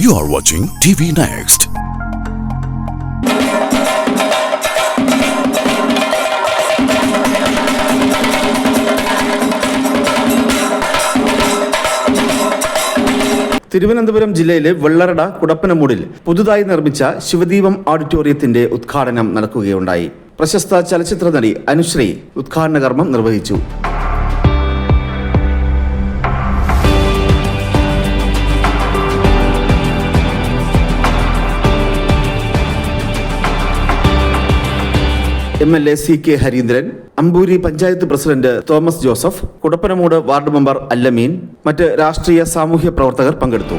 You are watching TV Next. Thiruvananthapuram ജില്ലയിലെ വെള്ളറട കുടപ്പനമൂടിൽ പുതുതായി നിർമ്മിച്ച ശിവദീപം ഓഡിറ്റോറിയത്തിന്റെ ഉദ്ഘാടനം നടക്കുകയുണ്ടായി. പ്രശസ്ത ചലച്ചിത്ര നടി അനുശ്രീ ഉദ്ഘാടന കർമ്മം നിർവഹിച്ചു. MLA CK Harindran, Amboori panchayat president Thomas Joseph, Kudappanamoodu ward member Allameen, മറ്റ് രാഷ്ട്രീയ സാമൂഹ്യ പ്രവർത്തകർ പങ്കെടുത്തു.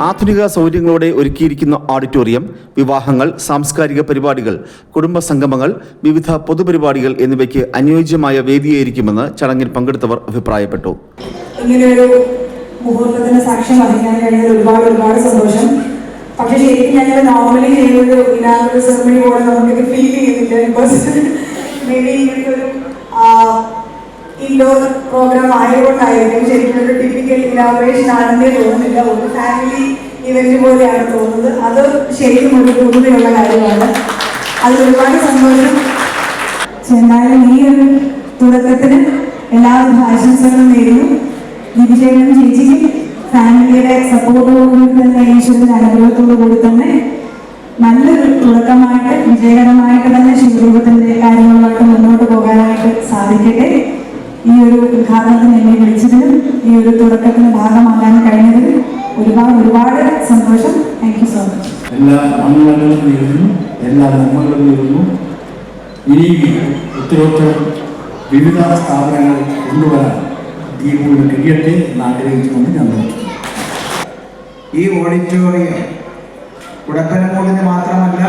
ആധുനിക സൗകര്യങ്ങളോടെ ഒരുക്കിയിരിക്കുന്ന ഓഡിറ്റോറിയം വിവാഹങ്ങൾ, സാംസ്കാരിക പരിപാടികൾ, കുടുംബ സംഗമങ്ങൾ, വിവിധ പൊതുപരിപാടികൾ എന്നിവയ്ക്ക് അനുയോജ്യമായ വേദിയായിരിക്കുമെന്ന് ചടങ്ങിൽ പങ്കെടുത്തവർ അഭിപ്രായപ്പെട്ടു. ഇങ്ങനെയൊരു മുഹൂർത്തത്തിന് സാക്ഷ്യം വഹിക്കാൻ കഴിഞ്ഞാൽ ഒരുപാട് സന്തോഷം. പക്ഷേ ശരിക്കും ഞങ്ങൾ നോർമലി ചെയ്യുന്നൊരു ഇനാഗുറൽ സെറമണി പോലെ നമുക്ക് ഫീൽ ചെയ്യുന്നില്ല. ബിക്കോസ് മേ ബി ഇങ്ങനത്തെ ഒരു ഇൻഡോർ പ്രോഗ്രാം ആയതുകൊണ്ടായിരിക്കും ശരിക്കും ഒരു ടിപ്പിക്കൽ ഇനാഗുറേഷൻ ആണെന്നേ തോന്നുന്നില്ല. ഒരു ഫാമിലി ഇവന്റ് പോലെയാണ് തോന്നുന്നത്. അത് ശരിക്കും ഒരു പുതുമയുള്ള കാര്യമാണ്. അതിൽ ഒരുപാട് സന്തോഷം. എന്തായാലും ഈ ഒരു തുടക്കത്തിന് എല്ലാവിധ ആശംസകളും നേരുന്നു. ദിവിജയനും ചേച്ചിക്കും ഫാമിലിയുടെ സപ്പോർട്ടോടുകൂടി തന്നെ ഈശ്വരന്റെ അനുഗ്രഹത്തോടു കൂടി തന്നെ നല്ലൊരു തുടക്കമായിട്ട് വിജയകരമായിട്ട് തന്നെ ശിവരൂപത്തിന്റെ കാര്യങ്ങളുമായിട്ട് മുന്നോട്ട് പോകാനായിട്ട് സാധിക്കട്ടെ. ഈ ഒരു ഉദ്ഘാടനത്തിന് എന്നെ വിളിച്ചതിലും ഈ ഒരു തുടക്കത്തിന് ഭാഗമാകാൻ കഴിഞ്ഞതിൽ ഒരുപാട് സന്തോഷം. Thank you so much. എല്ലാ നന്മകളും നേരുന്നു, എല്ലാ നന്മകളും നേരുന്നു. ഇനി ഉത്തരോത്തരം വിവിധ സ്ഥാപനങ്ങൾ കൊണ്ടുവരാൻ ദീപുവിന് കഴിയട്ടെ എന്ന് ആഗ്രഹിച്ചുകൊണ്ട് ഞാൻ നോക്കി. ഈ ഓഡിറ്റോറിയം കുടപ്പനമൂടിന് മാത്രമല്ല,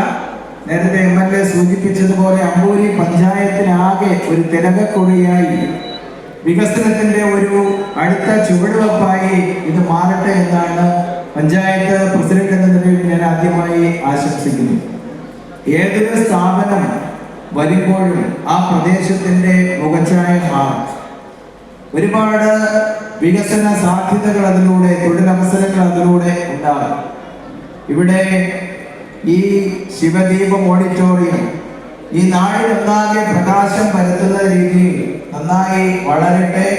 നേരത്തെ MLA സൂചിപ്പിച്ചതുപോലെ അമ്പൂരി പഞ്ചായത്തിനാകെ ഒരു തിലകക്കൊടിയായി വികസനത്തിന്റെ ഒരു അടുത്ത ചുവടുവെപ്പായി ഇത് മാറട്ടെ എന്നാണ് പഞ്ചായത്ത് പ്രസിഡന്റ് എന്ന നിലയിൽ ഞാൻ ആദ്യമായി ആശംസിക്കുന്നു. ഏതൊരു സ്ഥാപനം വരുമ്പോഴും ആ പ്രദേശത്തിന്റെ മുഖച്ഛായ മാറും. ഒരുപാട് വികസന സാധ്യതകൾ അതിലൂടെ, തൊഴിലവസരങ്ങൾ അതിലൂടെ ഉണ്ടാകും. ഇവിടെ ഈ ശിവദീപം ഓഡിറ്റോറിയം ഈ നാടിനൊന്നാകെ പ്രകാശം പരത്തുന്ന രീതിയിൽ നന്നായി വളരട്ടെ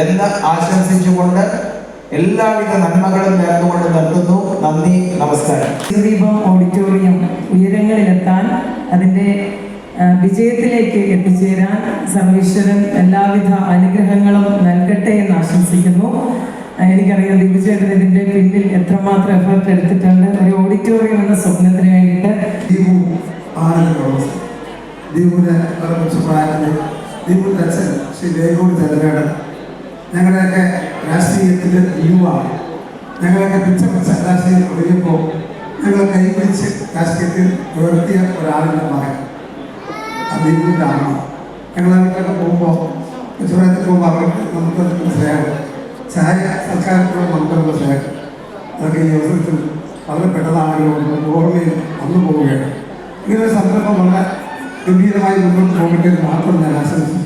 എന്ന് ആശംസിച്ചുകൊണ്ട് എല്ലാവിധ നന്മകളും നേർന്നുകൊണ്ട് നിർത്തുന്നു. നന്ദി, നമസ്കാരം. ശിവദീപം ഓഡിറ്റോറിയം ഉയരങ്ങളിലെത്താൻ, അതിൻ്റെ വിജയത്തിലേക്ക് എത്തിച്ചേരാൻ സർവീശ്വരൻ എല്ലാവിധ അനുഗ്രഹങ്ങളും നൽകട്ടെ എന്ന് ആശംസിക്കുന്നു. എനിക്കറിയാം ദിവിജേട്ടൻ ഇതിൻ്റെ പിന്നിൽ എത്രമാത്രം എഫർട്ട് എടുത്തിട്ടുണ്ട്. ഒരു ഓഡിറ്റോറിയം എന്ന സ്വപ്നത്തിന് വേണ്ടിയിട്ട് ദീപുവിൻ്റെ അച്ഛൻ ശ്രീ ദേവോട് തലവേടൻ, ഞങ്ങളുടെയൊക്കെ രാഷ്ട്രീയത്തിൽ യുവാണ്. ഞങ്ങളൊക്കെ പിച്ചപ്പച്ച രാഷ്ട്രീയം ഒഴിയുമ്പോൾ ഞങ്ങൾ കൈപിടിച്ച് രാഷ്ട്രീയത്തിൽ ഉയർത്തിയ ഒരാളുടെ മകൻ ദീപുവിൻ്റെ അമ്മ. ഞങ്ങളൊക്കെ പോകുമ്പോൾ ചുരത്തിൽ പോകുമ്പോൾ അവർക്ക് നമുക്കൊരു സ്നേഹം, ചായ സർക്കാരിനോട് നമുക്കൊരു സ്നേഹം, അതൊക്കെ ഈ അവസരത്തിൽ വളരെ പെട്ടെന്നാണെങ്കിലും ഓർമ്മയിൽ വന്നു പോവുകയാണ്. ഇങ്ങനൊരു സന്ദർഭം വളരെ ഗംഭീരമായി മുന്നോട്ട് പോകട്ടെ എന്ന് മാത്രം ഞാൻ ആശംസിച്ചു.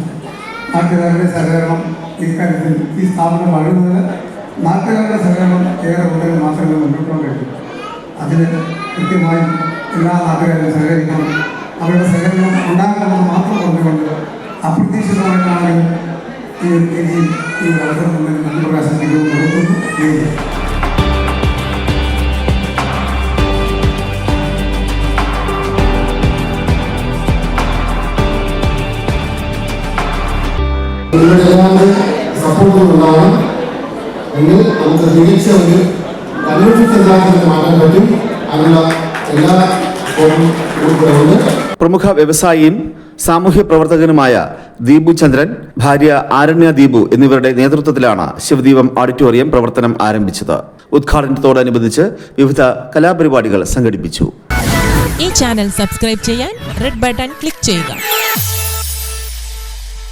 നാട്ടുകാരുടെ സഹകരണം ഈ കാര്യത്തിൽ, ഈ സ്ഥാപനം വളരുന്നതിന് നാട്ടുകാരുടെ സഹകരണം ഏറെ ഉണ്ടെങ്കിൽ മാത്രമേ മുന്നോട്ട് പോകാൻ കഴിയൂ. അതിന് കൃത്യമായും എല്ലാ നാട്ടുകാരും സഹകരിക്കണം. അവരുടെ സഹകരണം ഉണ്ടാകണമെന്ന് മാത്രം പറഞ്ഞുകൊണ്ട് അപ്രതീക്ഷിതമായിട്ടാണെങ്കിൽ ഈ രീതിയിൽ ഈ അവസരം നന്ദി പ്രകാശിപ്പിക്കുന്നു. നിങ്ങളുടെ എല്ലാവരും സപ്പോർട്ടും ഉണ്ടാവണം. എങ്കിൽ നമുക്ക് തിരിച്ച ഒരു കമ്മ്യൂണിറ്റി സെന്ററാക്കി മാറ്റാൻ പറ്റും. അതിനുള്ള എല്ലാ സപ്പോർട്ടും ഉൾപ്പെടുന്നുണ്ട്. പ്രമുഖ വ്യവസായിയും സാമൂഹ്യ പ്രവർത്തകനുമായ ദീപു ചന്ദ്രൻ, ഭാര്യ ആരണ്യ ദീപു എന്നിവരുടെ നേതൃത്വത്തിലാണ് ശിവദീപം ഓഡിറ്റോറിയം പ്രവർത്തനം ആരംഭിച്ചത്. ഉദ്ഘാടനത്തോടനുബന്ധിച്ച് വിവിധ കലാപരിപാടികൾ സംഘടിപ്പിച്ചു. ഈ ചാനൽ സബ്സ്ക്രൈബ് ചെയ്യാൻ റെഡ് ബട്ടൺ ക്ലിക്ക് ചെയ്യുക.